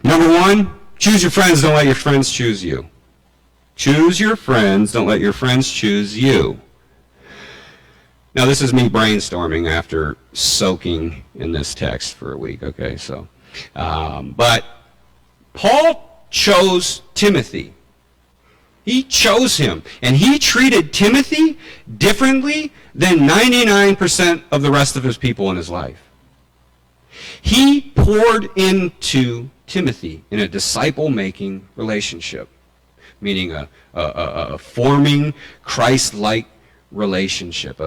Number one, choose your friends, don't let your friends choose you. Choose your friends, don't let your friends choose you. Now, this is me brainstorming after soaking in this text for a week, okay? So, but Paul chose Timothy. He chose him, and he treated Timothy differently than 99% of the rest of his people in his life. He poured into Timothy in a disciple-making relationship, meaning a forming Christ-like relationship,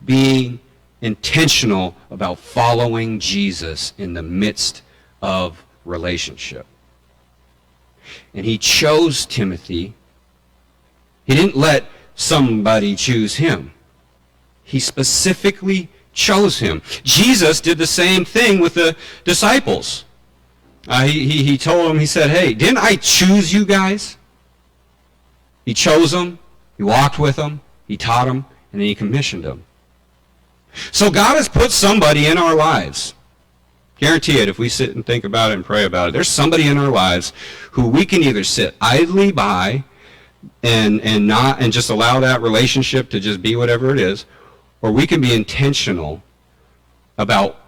being intentional about following Jesus in the midst of relationship. And he chose Timothy. He didn't let somebody choose him. He specifically chose him. Jesus did the same thing with the disciples. He told them, he said, hey, didn't I choose you guys? He chose them, he walked with them, he taught them, and then he commissioned them. So God has put somebody in our lives. Guarantee it, if we sit and think about it and pray about it, there's somebody in our lives who we can either sit idly by and just allow that relationship to just be whatever it is, or we can be intentional about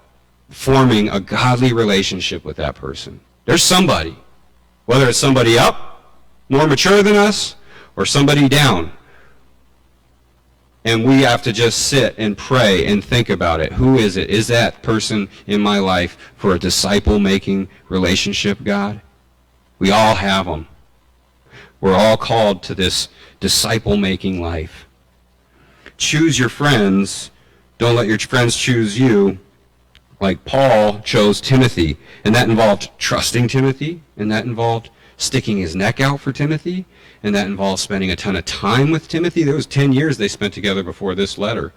forming a godly relationship with that person. There's somebody, whether it's somebody up, more mature than us, or somebody down. And we have to just sit and pray and think about it. Who is it? Is that person in my life for a disciple-making relationship, God? We all have them. We're all called to this disciple-making life. Choose your friends. Don't let your friends choose you. Like Paul chose Timothy. And that involved trusting Timothy. And that involved sticking his neck out for Timothy. And that involves spending a ton of time with Timothy. There was 10 years they spent together before this letter.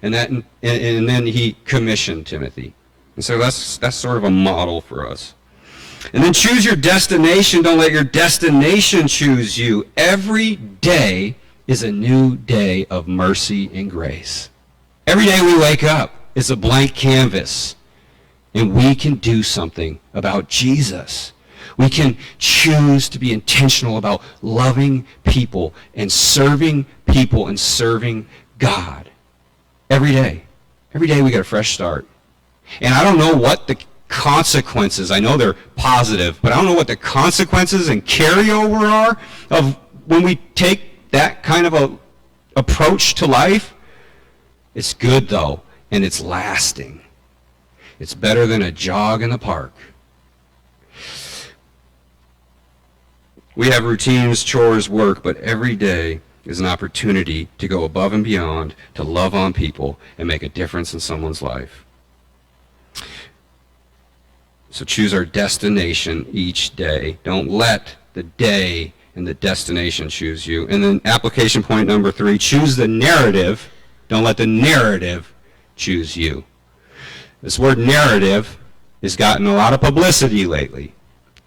And then he commissioned Timothy. And so that's sort of a model for us. And then choose your destination. Don't let your destination choose you. Every day is a new day of mercy and grace. Every day we wake up is a blank canvas. And we can do something about Jesus. We can choose to be intentional about loving people and serving God. Every day. Every day we get a fresh start. And I don't know what the consequences, I know they're positive, but I don't know what the consequences and carryover are of when we take that kind of a approach to life. It's good though, and it's lasting. It's better than a jog in the park. We have routines, chores, work, but every day is an opportunity to go above and beyond, to love on people, and make a difference in someone's life. So choose our destination each day. Don't let the day and the destination choose you. And then application point number 3, choose the narrative. Don't let the narrative choose you. This word narrative has gotten a lot of publicity lately,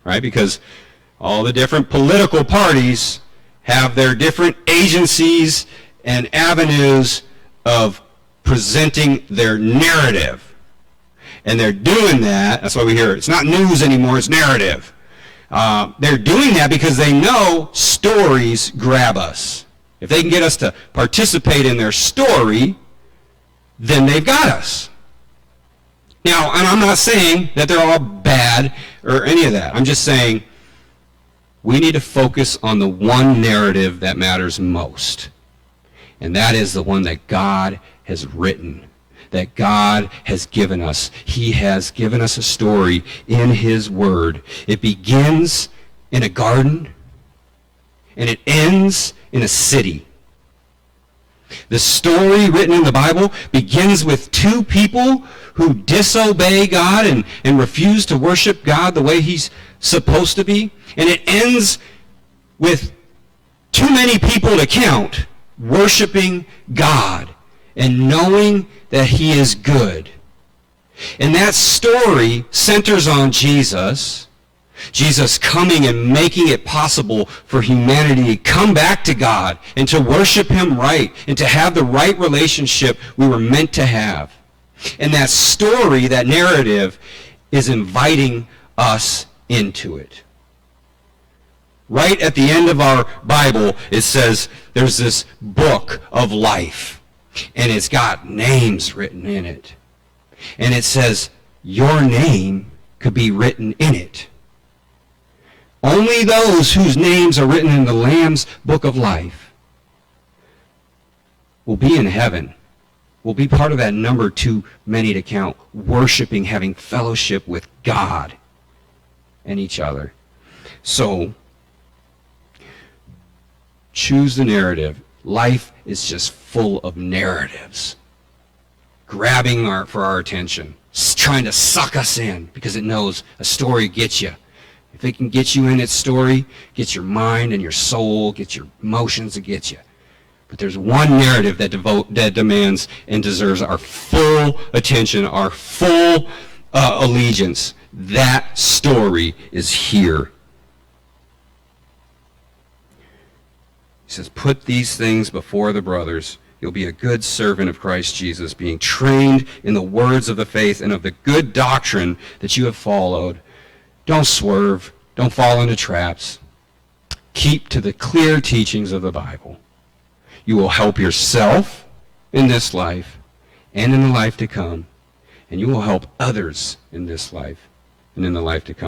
right? Because all the different political parties have their different agencies and avenues of presenting their narrative. And they're doing that, that's why we hear it's not news anymore, it's narrative. They're doing that because they know stories grab us. If they can get us to participate in their story, then they've got us. Now, and I'm not saying that they're all bad or any of that. I'm just saying we need to focus on the one narrative that matters most. And that is the one that God has written, that God has given us. He has given us a story in His Word. It begins in a garden, and it ends in a city. The story written in the Bible begins with two people who disobey God and refuse to worship God the way He's supposed to be. And it ends with too many people to count worshiping God and knowing that He is good. And that story centers on Jesus. Jesus coming and making it possible for humanity to come back to God and to worship Him right and to have the right relationship we were meant to have. And that story, that narrative, is inviting us into it. Right at the end of our Bible, it says there's this book of life, and it's got names written in it. And it says your name could be written in it. Only those whose names are written in the Lamb's book of life will be in heaven. Will be part of that number too many to count, worshiping, having fellowship with God and each other. So, choose the narrative. Life is just full of narratives, grabbing for our attention, trying to suck us in because it knows a story gets you. If it can get you in its story, gets your mind and your soul, gets your emotions, it gets you. But there's one narrative that demands and deserves our full attention, our full allegiance. That story is here. He says, put these things before the brothers. You'll be a good servant of Christ Jesus, being trained in the words of the faith and of the good doctrine that you have followed. Don't swerve. Don't fall into traps. Keep to the clear teachings of the Bible. You will help yourself in this life and in the life to come, and you will help others in this life and in the life to come.